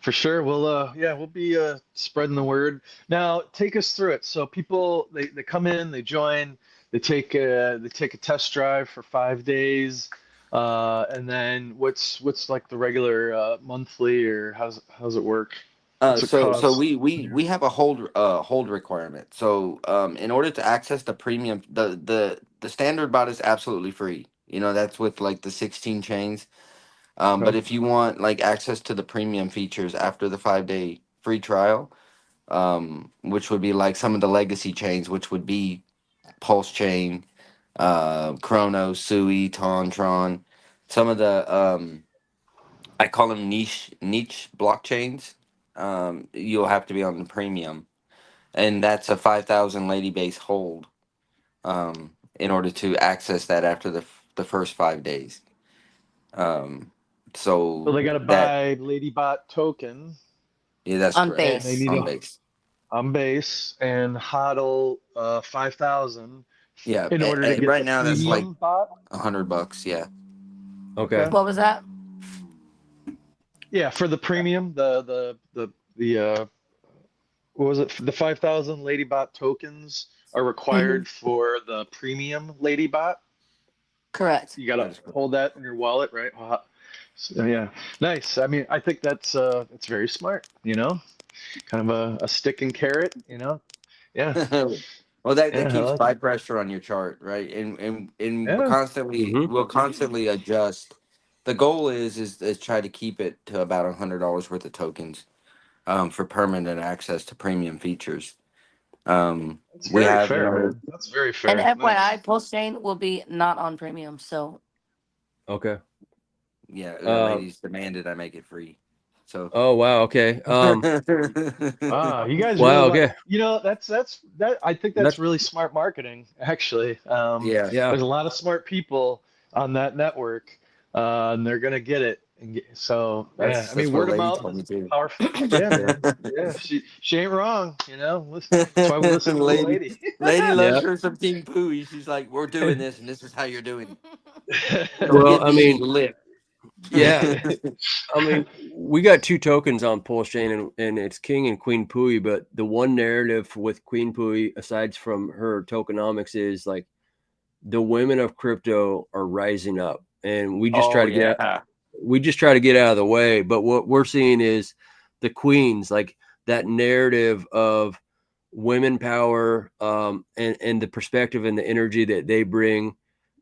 For sure. We'll be spreading the word. Now, take us through it. So people they come in, they join, they take a test drive for 5 days, and then what's like the regular monthly, or how's it work? What's it So cost? we have a hold requirement. So in order to access the premium, the standard bot is absolutely free. You know, that's with like the 16 chains. But Okay. if you want like access to the premium features after the 5 day free trial, which would be like some of the legacy chains, which would be Pulsechain, Chrono, Sui, Tron, some of the I call them niche blockchains. You'll have to be on the premium, and that's a 5,000 lady base hold in order to access that after the first 5 days. Um, So so they got to that buy Ladybot token, yeah, that's On correct and they base. need on a base. on base and hodl 5,000 Yeah, in order to get right the now that's like premium bot. $100. Yeah. Okay. Okay. What was that? Yeah, for the premium, the what was it? The 5,000 Ladybot tokens are Hmm. required for the premium Ladybot. Correct. You gotta That is correct. hold that in your wallet, right? So, yeah, nice. I mean, I think that's very smart. Kind of a stick and carrot. Yeah, Well, that yeah, I keeps like buy it. pressure on your chart, right? And Yeah, Mm-hmm. we'll constantly adjust. The goal is try to keep it to about $100 worth of tokens, for permanent access to premium features. that's We very have, you fair, know, man. That's very And fair. Nice. FYI, Pulsechain will be not on premium. So Okay. yeah, Uh, ladies demanded I make it free. So, oh wow. Okay. Wow, you guys really Wow. like, Okay. that. I think that's That's really smart marketing, actually. yeah. yeah. There's a lot of smart people on that network, and they're gonna get it. So yeah, I That's mean, what word of lady mouth told is me too. powerful. Yeah, Yeah. man. Yeah, she ain't wrong. That's why we listen to the lady lady. lady Yeah. loves her some King Pooey. She's like, we're doing this, and this is how you're doing it. Don't Well, give I me any mean, lip. yeah. I mean, we got two tokens on Pulsechain, and it's King and Queen Pui. But the one narrative with Queen Pui, aside from her tokenomics, is like the women of crypto are rising up, and we just try Oh to get out. yeah. We just try to get out of the way. But what we're seeing is the queens, like that narrative of women power, and the perspective and the energy that they bring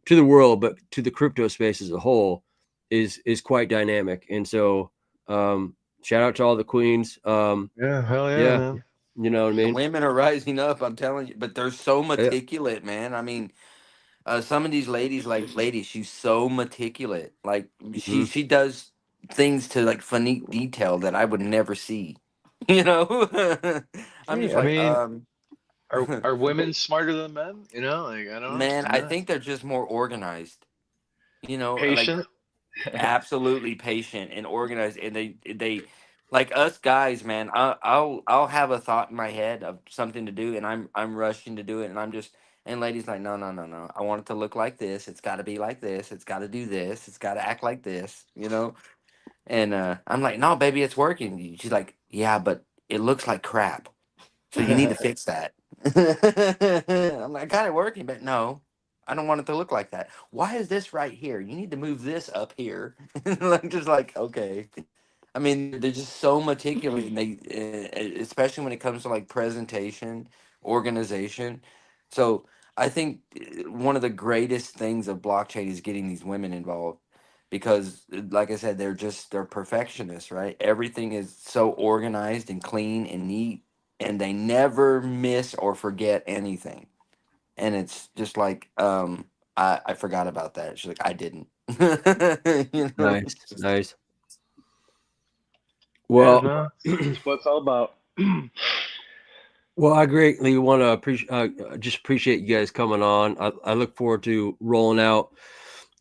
to the world, but to the crypto space as a whole, is quite dynamic. And so, shout out to all the queens. Yeah, hell yeah, Yeah, man. you know what I The mean. women are rising up, I'm telling you, but they're so Yeah. meticulous, man. I mean, some of these ladies, like lady, she's so meticulous. Like Mhm. she does things to like funny detail that I would never see. You know, I'm Hey, just I like, mean, are women smarter than men? Like, I don't know. man, I'm I not think they're just more organized. Like patient. absolutely patient and organized, and they like us guys, man. I'll have a thought in my head of something to do, and I'm rushing to do it, and I'm just and ladies like, no, I want it to look like this. It's got to be like this. It's got to do this. It's got to act like this. And I'm like, no, baby, it's working. She's like, yeah, but it looks like crap. So you need to fix that. I'm like, I got it working, but no, I don't want it to look like that. Why is this right here? You need to move this up here. I'm just like, okay. I mean, they're just so meticulous, and especially when it comes to like presentation, organization. So I think one of the greatest things of blockchain is getting these women involved because, like I said, they're perfectionists, right? Everything is so organized and clean and neat, and they never miss or forget anything. And it's just like, I forgot about that. She's like, I didn't. Nice, Just nice. Yeah, Well, no, that's what it's all about. well, I greatly want to just appreciate you guys coming on. I look forward to rolling out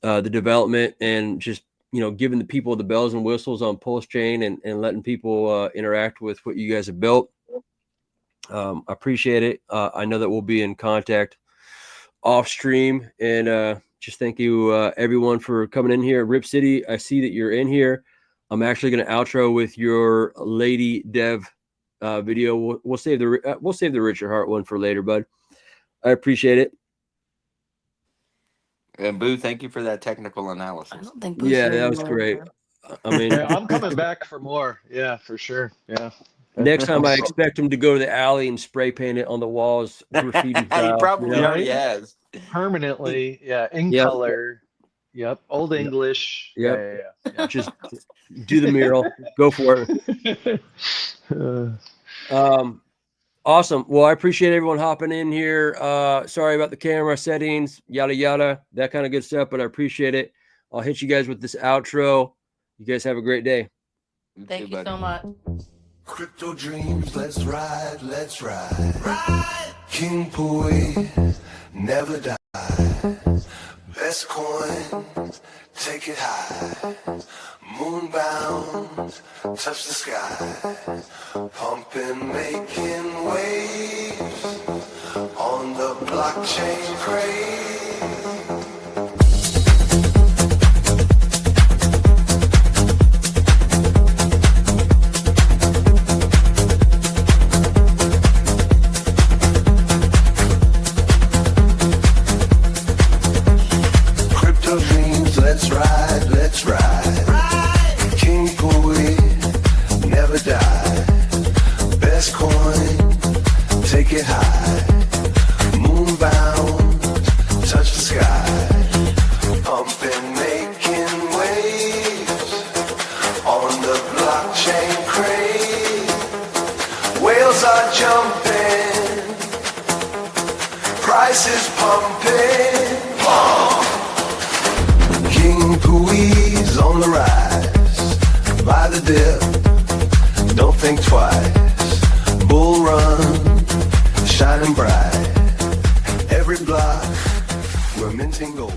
the development and just giving the people the bells and whistles on Pulse Chain, and letting people interact with what you guys have built. I appreciate it. I know that we'll be in contact off stream, and just thank you everyone for coming in here. Rip City, I see that you're in here. I'm actually going to outro with your Lady Dev video. We'll save the Richard Hart one for later, bud. I appreciate it. And Boo, thank you for that technical I analysis. don't think. Yeah, that was great. I mean, Yeah, I'm coming back for more. Yeah, for sure. Yeah. next time I expect him to go to the alley and spray paint it on the walls, graffiti He style. probably know? already has. Permanently, yeah, in Yep. color. Yep. Old Yep. English. Yep. Yeah. Just do the mural. Go for it. Awesome. Well, I appreciate everyone hopping in here. Sorry about the camera settings, yada yada, that kind of good stuff, but I appreciate it. I'll hit you guys with this outro. You guys have a great day. Thank you so much. Crypto dreams, let's ride, let's ride. Ride! King Pui, never die. Best coins, take it high. Moon bound, touch the sky. Pumping, making waves on the blockchain craze. Let's ride, let's ride. King Pui, never die. Best coin, take it high. Moon bound, touch the sky. Pumping, making waves on the blockchain craze. Whales are jumping, prices pumping. King Pui's on the rise. Buy the dip, don't think twice. Bull run, shining bright. Every block, we're minting gold.